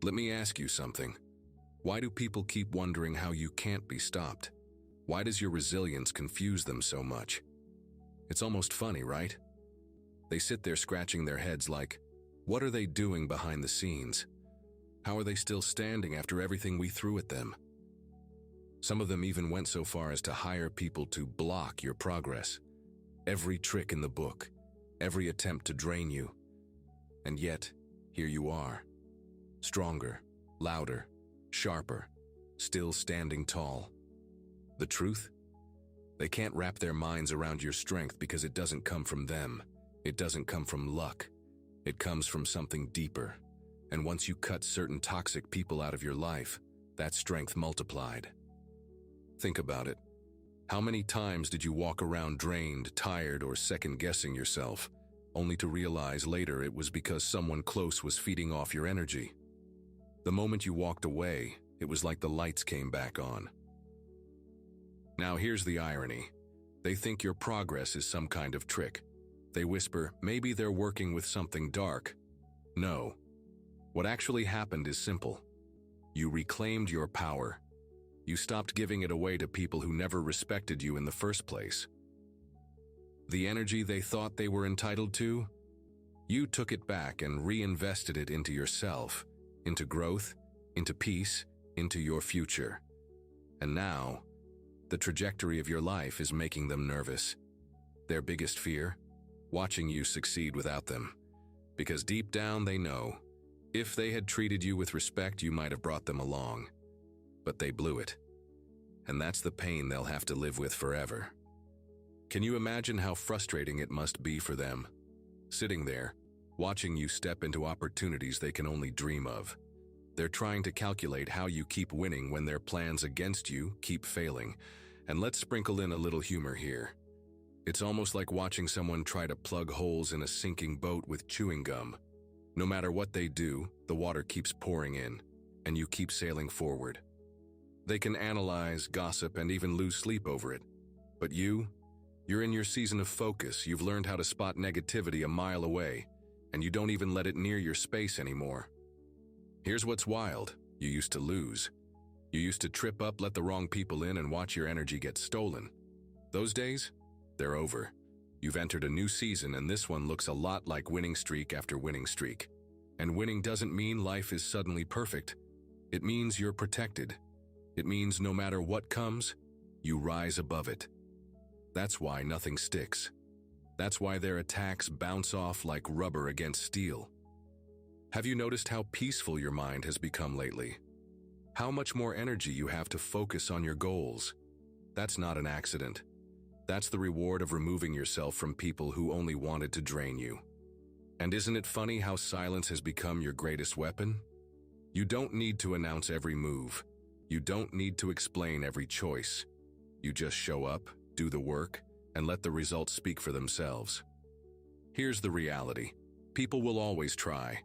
Let me ask you something. Why do people keep wondering how you can't be stopped? Why does your resilience confuse them so much? It's almost funny, right? They sit there scratching their heads like, what are they doing behind the scenes? How are they still standing after everything we threw at them? Some of them even went so far as to hire people to block your progress. Every trick in the book, every attempt to drain you. And yet, here you are. Stronger, louder, sharper, still standing tall. The truth? They can't wrap their minds around your strength because it doesn't come from them. It doesn't come from luck. It comes from something deeper. And once you cut certain toxic people out of your life, that strength multiplied. Think about it. How many times did you walk around drained, tired, or second-guessing yourself, only to realize later it was because someone close was feeding off your energy? The moment you walked away, it was like the lights came back on. Now here's the irony. They think your progress is some kind of trick. They whisper, maybe they're working with something dark. No. What actually happened is simple. You reclaimed your power. You stopped giving it away to people who never respected you in the first place. The energy they thought they were entitled to? You took it back and reinvested it into yourself, into growth, into peace, into your future. And now, the trajectory of your life is making them nervous. Their biggest fear? Watching you succeed without them. Because deep down they know, if they had treated you with respect, you might have brought them along. But they blew it. And that's the pain they'll have to live with forever. Can you imagine how frustrating it must be for them? Sitting there, watching you step into opportunities they can only dream of. They're trying to calculate how you keep winning when their plans against you keep failing. And let's sprinkle in a little humor here. It's almost like watching someone try to plug holes in a sinking boat with chewing gum. No matter what they do, the water keeps pouring in, and you keep sailing forward. They can analyze, gossip, and even lose sleep over it. But you're in your season of focus. You've learned how to spot negativity a mile away, and you don't even let it near your space anymore. Here's what's wild. You used to lose. You used to trip up, let the wrong people in, and watch your energy get stolen. Those days? They're over. You've entered a new season, and this one looks a lot like winning streak after winning streak. And winning doesn't mean life is suddenly perfect. It means you're protected. It means no matter what comes, you rise above it. That's why nothing sticks. That's why their attacks bounce off like rubber against steel. Have you noticed how peaceful your mind has become lately? How much more energy you have to focus on your goals? That's not an accident. That's the reward of removing yourself from people who only wanted to drain you. And isn't it funny how silence has become your greatest weapon? You don't need to announce every move. You don't need to explain every choice. You just show up, do the work, and let the results speak for themselves. Here's the reality. People will always try.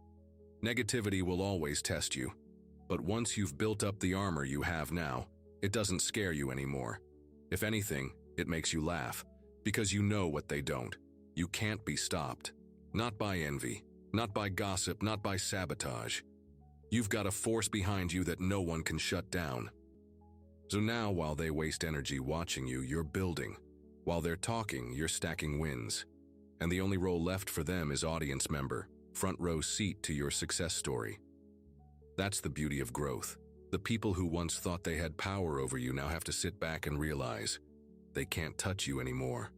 Negativity will always test you. But once you've built up the armor you have now, it doesn't scare you anymore. If anything, it makes you laugh, because you know what they don't. You can't be stopped. Not by envy, not by gossip, not by sabotage. You've got a force behind you that no one can shut down. So now, while they waste energy watching you, you're building. While they're talking, you're stacking wins. And the only role left for them is audience member, front row seat to your success story. That's the beauty of growth. The people who once thought they had power over you now have to sit back and realize they can't touch you anymore.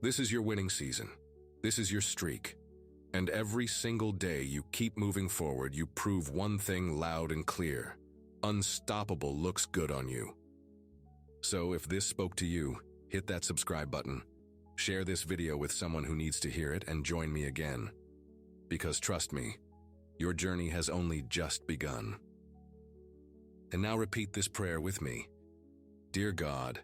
This is your winning season. This is your streak. And every single day you keep moving forward, you prove one thing loud and clear. Unstoppable looks good on you. So if this spoke to you, hit that subscribe button. Share this video with someone who needs to hear it and join me again. Because trust me, your journey has only just begun. And now repeat this prayer with me. Dear God,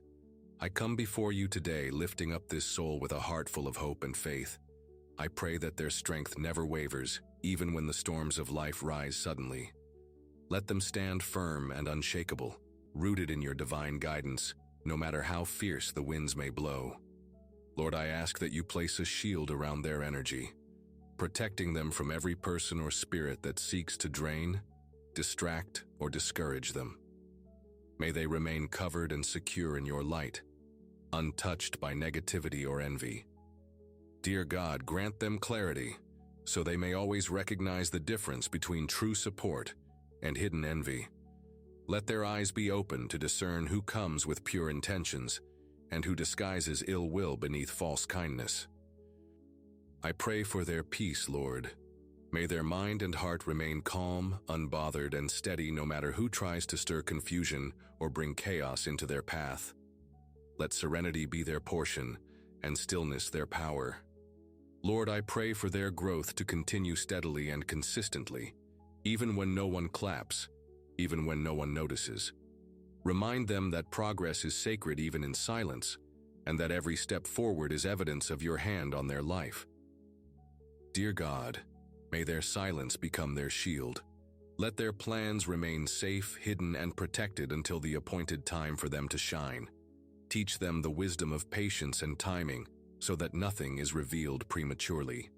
I come before you today lifting up this soul with a heart full of hope and faith. I pray that their strength never wavers, even when the storms of life rise suddenly. Let them stand firm and unshakable, rooted in your divine guidance, no matter how fierce the winds may blow. Lord, I ask that you place a shield around their energy. protecting them from every person or spirit that seeks to drain, distract, or discourage them. May they remain covered and secure in your light, untouched by negativity or envy. Dear God, grant them clarity, so they may always recognize the difference between true support and hidden envy. Let their eyes be open to discern who comes with pure intentions and who disguises ill will beneath false kindness. I pray for their peace, Lord. May their mind and heart remain calm, unbothered, and steady no matter who tries to stir confusion or bring chaos into their path. Let serenity be their portion and stillness their power. Lord, I pray for their growth to continue steadily and consistently, even when no one claps, even when no one notices. Remind them that progress is sacred even in silence, and that every step forward is evidence of your hand on their life. Dear God, may their silence become their shield. Let their plans remain safe, hidden, and protected until the appointed time for them to shine. Teach them the wisdom of patience and timing, so that nothing is revealed prematurely.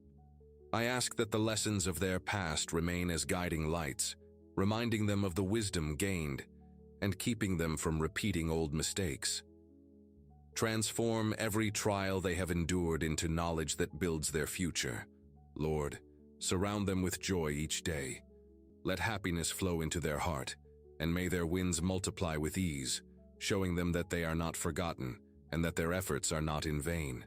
I ask that the lessons of their past remain as guiding lights, reminding them of the wisdom gained and keeping them from repeating old mistakes. Transform every trial they have endured into knowledge that builds their future. Lord, surround them with joy each day. Let happiness flow into their heart, and may their wins multiply with ease, showing them that they are not forgotten and that their efforts are not in vain.